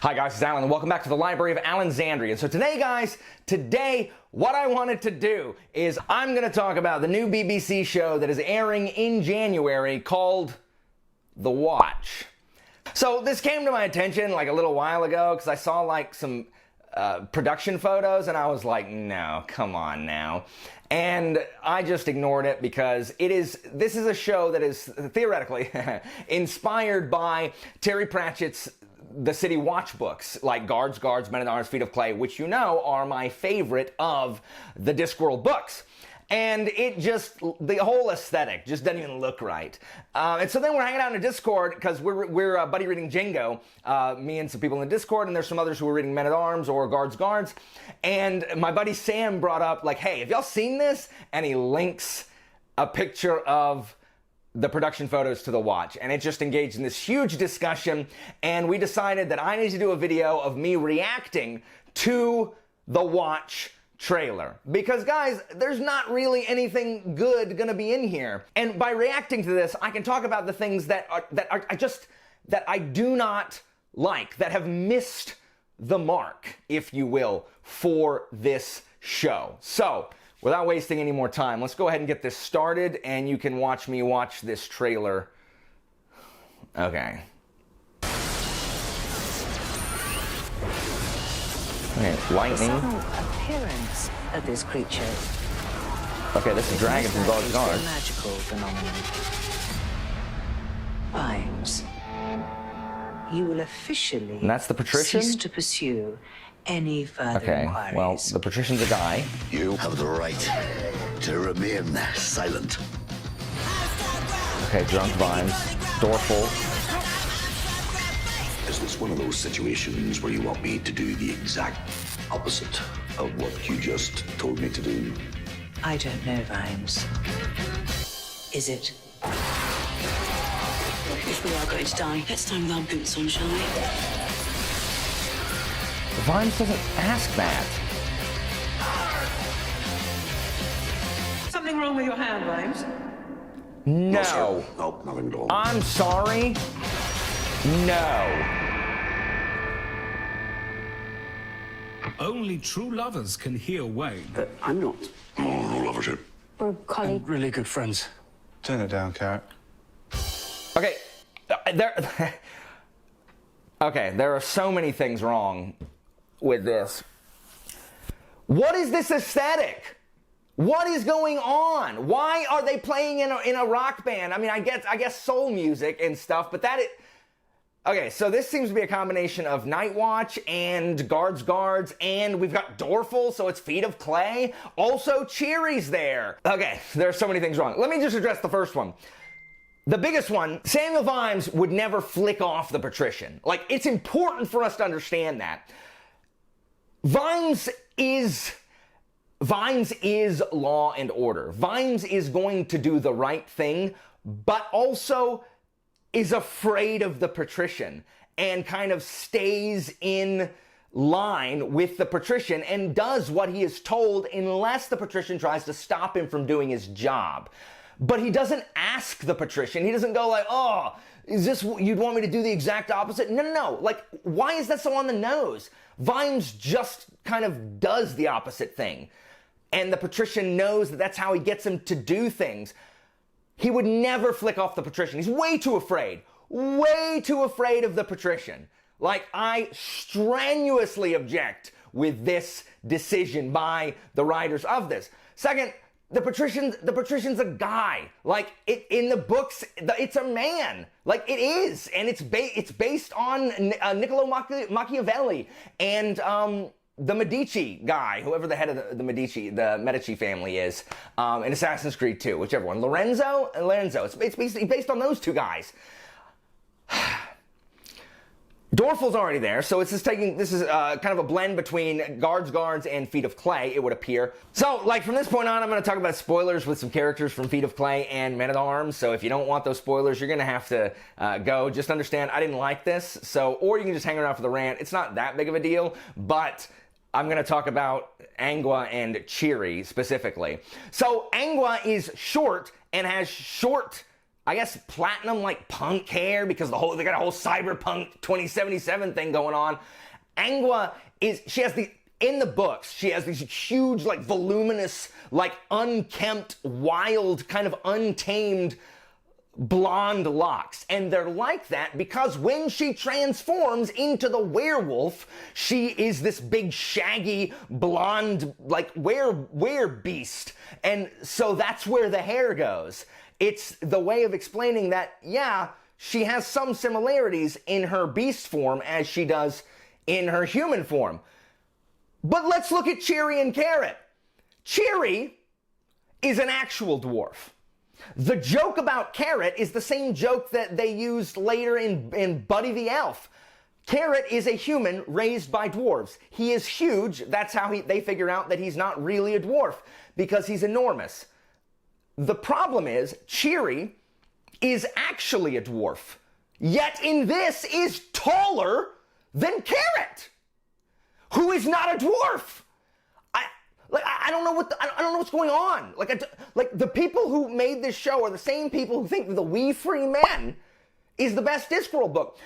Hi guys, it's Alan and welcome back to the Library of Alexandria. So today guys, what I wanted to do is I'm going to talk about the new BBC show that is airing in January called The Watch. So this came to my attention like a little while ago because I saw like some production photos and I was like, no, come on now. And I just ignored it because this is a show that is theoretically inspired by Terry Pratchett's The City Watch books, like Guards, Men at Arms, Feet of Clay, which you know are my favorite of the Discworld books. And the whole aesthetic just doesn't even look right. And so then we're hanging out in a Discord because we're buddy reading Django, me and some people in the Discord, and there's some others who are reading Men at Arms or Guards. And my buddy Sam brought up like, hey, have y'all seen this? And he links a picture of the production photos to The Watch, and it just engaged in this huge discussion, and we decided that I need to do a video of me reacting to The Watch trailer. Because guys, there's not really anything good gonna be in here. And by reacting to this, I can talk about the things that I do not like, that have missed the mark, if you will, for this show. So, without wasting any more time, let's go ahead and get this started, and you can watch me watch this trailer. Okay. Okay, lightning. The subtle appearance of this creature. Okay, this is Dragon from Guards. A magical phenomenon. Vimes. You will officially And that's the patrician? cease to pursue any further inquiries. Well, the patrician's a guy. You have the right to remain silent. Okay, drunk vibes. Dorfl. Is this one of those situations where you want me to do the exact opposite of what you just told me to do? I don't know, Vimes. Is it? If we are going to die, let's stand with our boots on, shall we? Vimes doesn't ask that. Something wrong with your hand, Vimes? No. Sir. Nope, nothing at all. I'm sorry. No. Only true lovers can hear Wayne. I'm not. Oh, no lovership. We're colleagues. Really good friends. Turn it down, Carrot. Okay, there are so many things wrong with this. What is this aesthetic? What is going on? Why are they playing in a rock band? I mean, I guess soul music and stuff, but okay, so this seems to be a combination of Night Watch and Guards, and we've got Dorfl, so it's Feet of Clay. Also, Cheery's there. Okay, there are so many things wrong. Let me just address the first one. The biggest one, Samuel Vimes would never flick off the patrician. Like, it's important for us to understand that. Vimes is law and order. Vimes is going to do the right thing, but also is afraid of the patrician and kind of stays in line with the patrician and does what he is told unless the patrician tries to stop him from doing his job. But he doesn't ask the patrician. He doesn't go like, oh, is this, you'd want me to do the exact opposite? No. Like, why is that so on the nose? Vimes just kind of does the opposite thing. And the patrician knows that that's how he gets him to do things. He would never flick off the patrician. He's way too afraid of the patrician. Like, I strenuously object with this decision by the writers of this. Second, the patrician's a guy. Like, in the books, it's a man. Like, it is. And it's based on Niccolo Machiavelli and the Medici guy, whoever the head of the Medici family is, in Assassin's Creed 2, whichever one. Lorenzo. It's based on those two guys. Dorfl's already there, so this is kind of a blend between Guards and Feet of Clay, it would appear. So, like, from this point on, I'm going to talk about spoilers with some characters from Feet of Clay and Men at Arms, so if you don't want those spoilers, you're going to have to go. Just understand, I didn't like this, or you can just hang around for the rant. It's not that big of a deal, but I'm going to talk about Angua and Cheery specifically. So, Angua is short and has short I guess platinum like punk hair because they got a whole cyberpunk 2077 thing going on. Angua in the books, she has these huge, like voluminous, like unkempt, wild, kind of untamed blonde locks. And they're like that because when she transforms into the werewolf, she is this big, shaggy, blonde, like were beast. And so that's where the hair goes. It's the way of explaining that, yeah, she has some similarities in her beast form as she does in her human form. But let's look at Cheery and Carrot. Cheery is an actual dwarf. The joke about Carrot is the same joke that they used later in Buddy the Elf. Carrot is a human raised by dwarves. He is huge. That's how they figure out that he's not really a dwarf, because he's enormous. The problem is, Cheery is actually a dwarf, yet in this is taller than Carrot, who is not a dwarf. I don't know what's going on. Like the people who made this show are the same people who think that the We Free Men is the best Discworld book.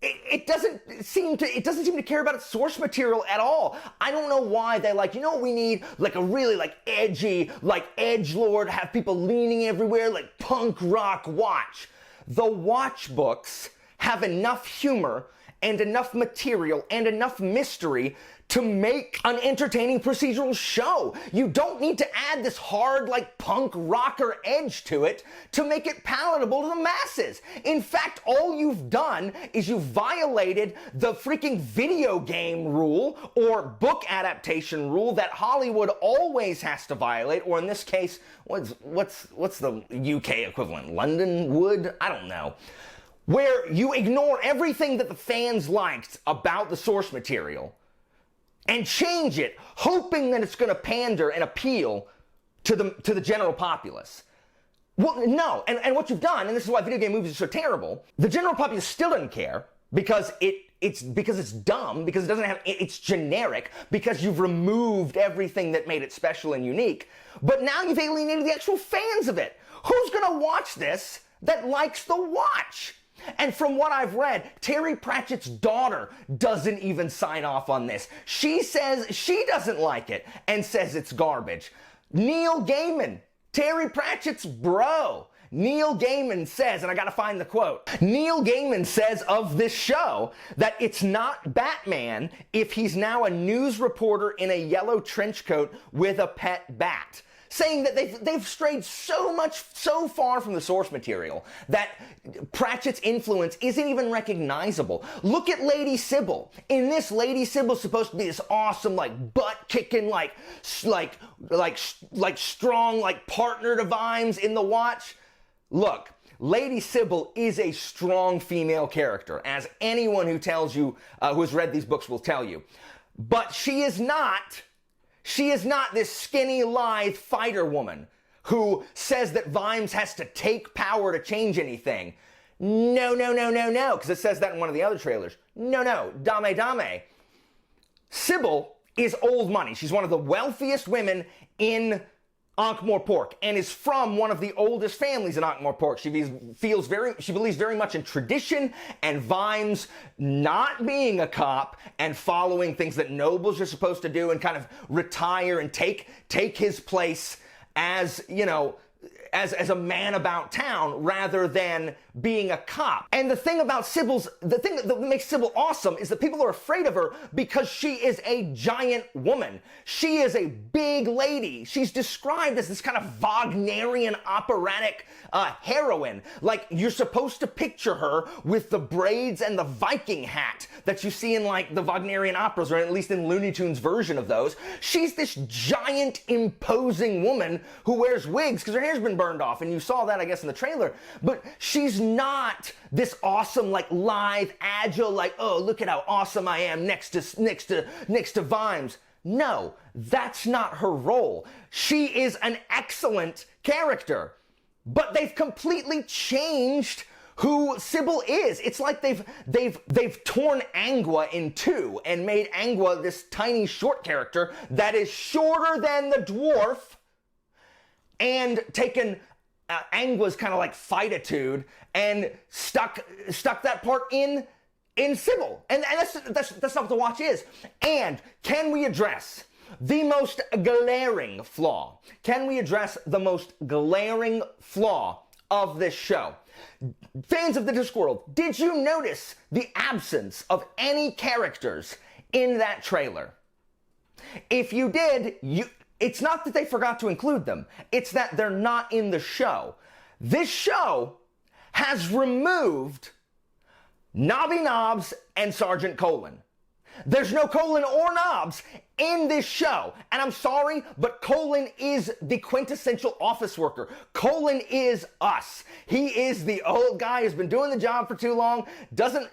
It doesn't seem to care about its source material at all. I don't know why they what we need? Like a really edgy, edgelord, have people leaning everywhere, like punk rock watch. The watch books have enough humor and enough material and enough mystery to make an entertaining procedural show. You don't need to add this hard, punk rocker edge to it to make it palatable to the masses. In fact, all you've done is you've violated the freaking video game rule or book adaptation rule that Hollywood always has to violate, or in this case, what's the UK equivalent? London Wood? I don't know. Where you ignore everything that the fans liked about the source material and change it, hoping that it's going to pander and appeal to the general populace. Well, no, and what you've done, and this is why video game movies are so terrible, the general populace still doesn't care because it's dumb, because it's generic, because you've removed everything that made it special and unique, but now you've alienated the actual fans of it. Who's going to watch this that likes the watch? And from what I've read, Terry Pratchett's daughter doesn't even sign off on this. She says she doesn't like it and says it's garbage. Neil Gaiman, Terry Pratchett's bro, Neil Gaiman says, and I gotta find the quote, Neil Gaiman says of this show that it's not Batman if he's now a news reporter in a yellow trench coat with a pet bat. Saying that they've strayed so far from the source material that Pratchett's influence isn't even recognizable. Look at Lady Sybil. In this, Lady Sybil's supposed to be this awesome, butt-kicking, strong, partner to Vimes in the Watch. Look, Lady Sybil is a strong female character, as anyone who tells you, who has read these books will tell you. But she is not this skinny, lithe fighter woman who says that Vimes has to take power to change anything. No, because it says that in one of the other trailers. No, dame. Sybil is old money. She's one of the wealthiest women in Ankh-Morpork and is from one of the oldest families in Ankh-Morpork. She believes very much in tradition and Vimes not being a cop and following things that nobles are supposed to do and kind of retire and take his place as, as a man about town rather than being a cop. And the thing that makes Sybil awesome is that people are afraid of her because she is a giant woman. She is a big lady. She's described as this kind of Wagnerian operatic heroine. You're supposed to picture her with the braids and the Viking hat that you see in the Wagnerian operas, or at least in Looney Tunes version of those. She's this giant, imposing woman who wears wigs because her hair's been burned off, and you saw that, I guess, in the trailer. But she's not this awesome, lithe, agile, oh, look at how awesome I am next to Vimes. No, that's not her role. She is an excellent character, but they've completely changed who Sybil is. It's like they've torn Angua in two and made Angua this tiny short character that is shorter than the dwarf, and taken Angwa's kind of like fight-itude and stuck that part in Sybil. And that's not what the watch is. And can we address the most glaring flaw? Can we address the most glaring flaw of this show? Fans of the Discworld, did you notice the absence of any characters in that trailer? If you did, it's not that they forgot to include them. It's that they're not in the show. This show has removed Nobby Nobbs and Sergeant Colon. There's no Colon or Nobbs in this show. And I'm sorry, but Colon is the quintessential office worker. Colon is us. He is the old guy who's been doing the job for too long,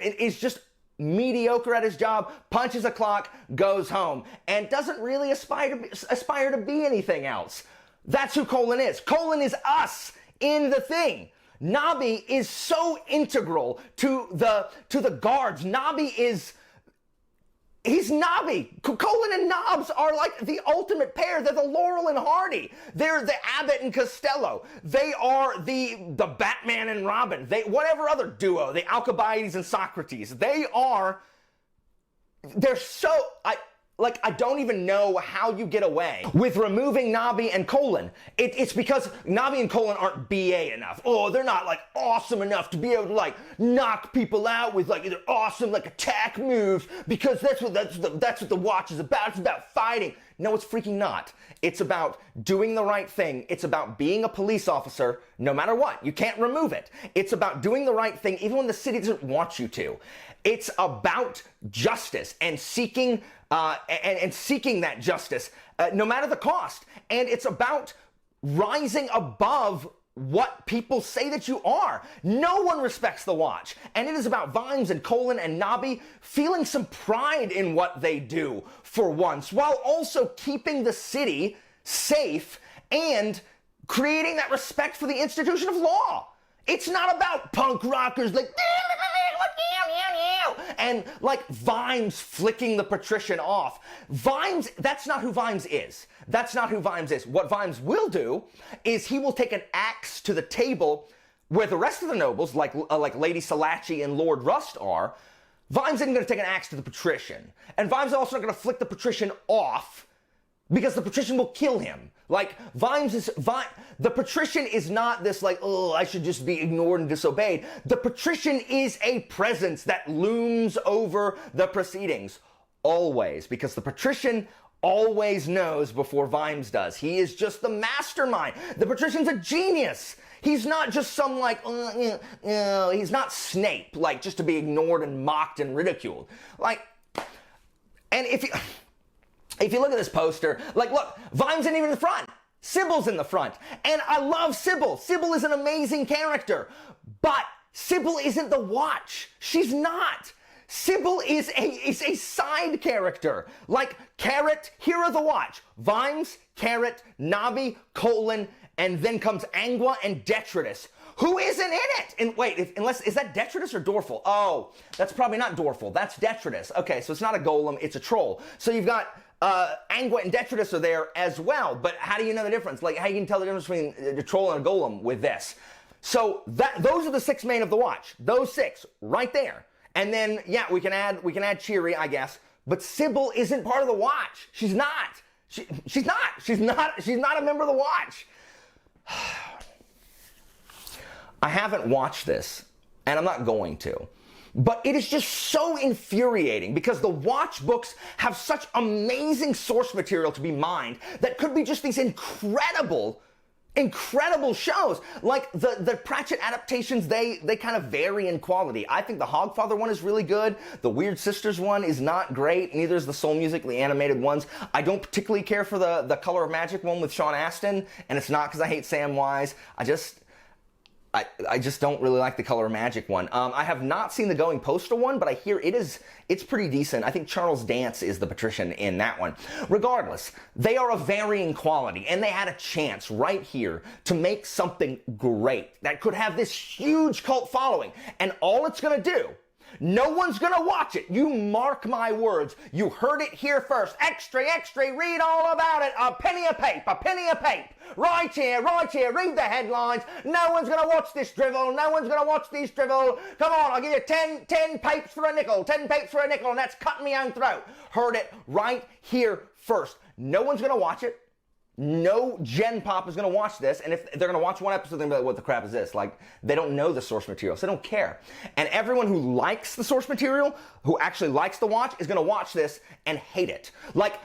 is just mediocre at his job, punches a clock, goes home, and doesn't really aspire to be anything else. That's who Colon is. Colon is us in the thing. Nobby is so integral to the guards. He's Nobby. Colon and Nobbs are like the ultimate pair. They're the Laurel and Hardy. They're the Abbott and Costello. They are the Batman and Robin. Whatever other duo, the Alcibiades and Socrates. I don't even know how you get away with removing Nobby and Colon. It's because Nobby and Colon aren't BA enough. Oh, they're not like awesome enough to be able to like knock people out with like either awesome like attack moves, because that's what the watch is about. It's about fighting. No, it's freaking not. It's about doing the right thing. It's about being a police officer no matter what. You can't remove it. It's about doing the right thing even when the city doesn't want you to. It's about justice and seeking seeking that justice no matter the cost. And it's about rising above what people say that you are. No one respects the watch. And it is about Vimes and Colon and Nobby feeling some pride in what they do for once, while also keeping the city safe and creating that respect for the institution of law. It's not about punk rockers like and like Vimes flicking the patrician off. Vimes, that's not who Vimes is. That's not who Vimes is. What Vimes will do is he will take an axe to the table where the rest of the nobles, like Lady Salachi and Lord Rust are. Vimes isn't going to take an axe to the patrician. And Vimes is also not going to flick the patrician off because the patrician will kill him. Like, the patrician is not this like, oh, I should just be ignored and disobeyed. The patrician is a presence that looms over the proceedings. Always. Because the patrician always knows before Vimes does. He is just the mastermind. The patrician's a genius. He's not just some like, he's not Snape, like just to be ignored and mocked and ridiculed. Like, and if you look at this poster, like, look, Vimes isn't even in the front. Sybil's in the front. And I love Sybil. Sybil is an amazing character. But Sybil isn't the watch. She's not. Sybil is a side character. Like, Carrot, here are the watch. Vimes, Carrot, Nobby, Colon, and then comes Angwa and Detritus. Who isn't in it? And wait, is that Detritus or Dorfl? Oh, that's probably not Dorfl. That's Detritus. Okay, so it's not a golem, it's a troll. So you've got Angwa and Detritus are there as well, but how do you know the difference? Like, how you can tell the difference between a troll and a golem with this? So those are the 6 main of the watch. Those 6 right there. And then yeah, we can add Cheery, I guess. But Sybil isn't part of the watch. She's not. She's not a member of the watch. I haven't watched this, and I'm not going to. But it is just so infuriating because the watch books have such amazing source material to be mined that could be just these incredible shows. Like the Pratchett adaptations, they kind of vary in quality. I think the Hogfather one is really good. The Weird Sisters one is not great. Neither is the Soul Music, the animated ones. I don't particularly care for the Color of Magic one with Sean Astin, and it's not because I hate Sam Wise. I just don't really like the Color of Magic one. I have not seen the Going Postal one, but I hear it's pretty decent. I think Charles Dance is the patrician in that one. Regardless, they are of varying quality, and they had a chance right here to make something great that could have this huge cult following. And all it's going to do No one's gonna watch it. You mark my words. You heard it here first. Extra, extra, read all about it. A penny a pape, a penny a pape. Right here, read the headlines. No one's gonna watch this drivel. No one's gonna watch these drivel. Come on, I'll give you 10 papes for a nickel. 10 papes for a nickel, and that's cutting me own throat. Heard it right here first. No one's gonna watch it. No Gen Pop is going to watch this, and if they're going to watch one episode, they're going to be like, what the crap is this? Like, they don't know the source material, so they don't care. And everyone who likes the source material, who actually likes the watch, is going to watch this and hate it. Like,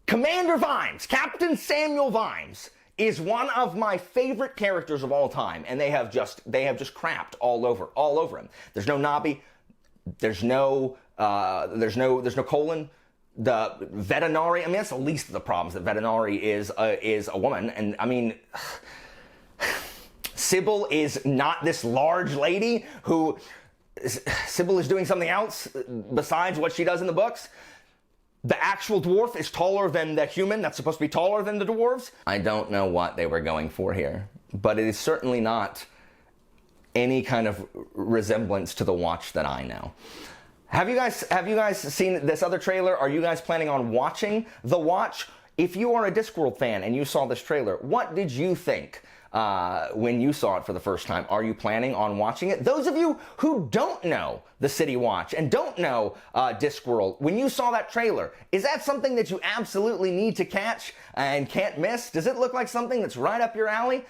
Commander Vimes, Captain Samuel Vimes, is one of my favorite characters of all time, and they have just crapped all over him. There's no Nobby, there's no colon. The Vetinari, I mean, that's the least of the problems, that Vetinari is a woman. And I mean, Sybil is not this large lady who, Sybil is doing something else besides what she does in the books. The actual dwarf is taller than the human that's supposed to be taller than the dwarves. I don't know what they were going for here, but it is certainly not any kind of resemblance to the watch that I know. Have you guys seen this other trailer? Are you guys planning on watching The Watch? If you are a Discworld fan and you saw this trailer, what did you think when you saw it for the first time? Are you planning on watching it? Those of you who don't know the City Watch and don't know Discworld, when you saw that trailer, is that something that you absolutely need to catch and can't miss? Does it look like something that's right up your alley?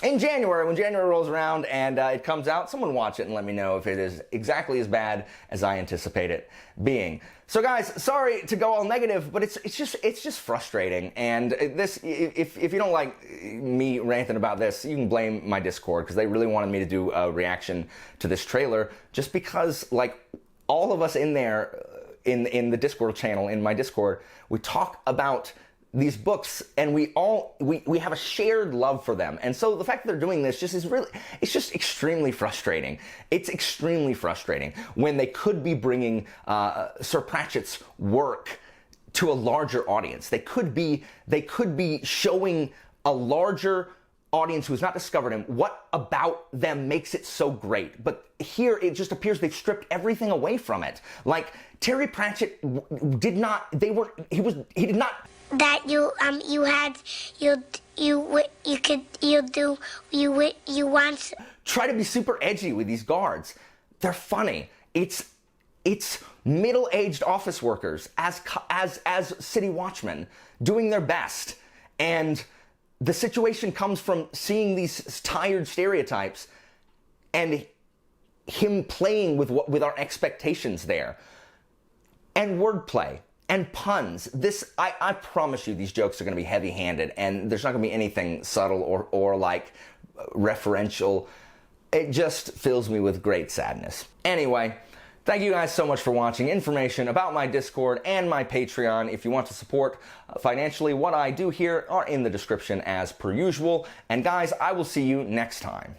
In January, when January rolls around and it comes out, someone watch it and let me know if it is exactly as bad as I anticipate it being. So guys, sorry to go all negative, but it's just frustrating. And this, if you don't like me ranting about this, you can blame my Discord, because they really wanted me to do a reaction to this trailer, just because, like, all of us in there, in the Discord channel, in my Discord, we talk about these books, and we have a shared love for them. And so the fact that they're doing this it's just extremely frustrating. It's extremely frustrating when they could be bringing Sir Pratchett's work to a larger audience. They could be showing a larger audience who has not discovered him what about them makes it so great. But here it just appears they've stripped everything away from it. Like, Terry Pratchett did not that you want. Try to be super edgy with these guards. They're funny. It's middle-aged office workers as city watchmen doing their best, and the situation comes from seeing these tired stereotypes and him playing with our expectations there, and wordplay and puns. I promise you, these jokes are going to be heavy-handed, and there's not going to be anything subtle or like referential. It just fills me with great sadness. Anyway, thank you guys so much for watching. Information about my Discord and my Patreon, if you want to support financially what I do here, are in the description as per usual. And guys, I will see you next time.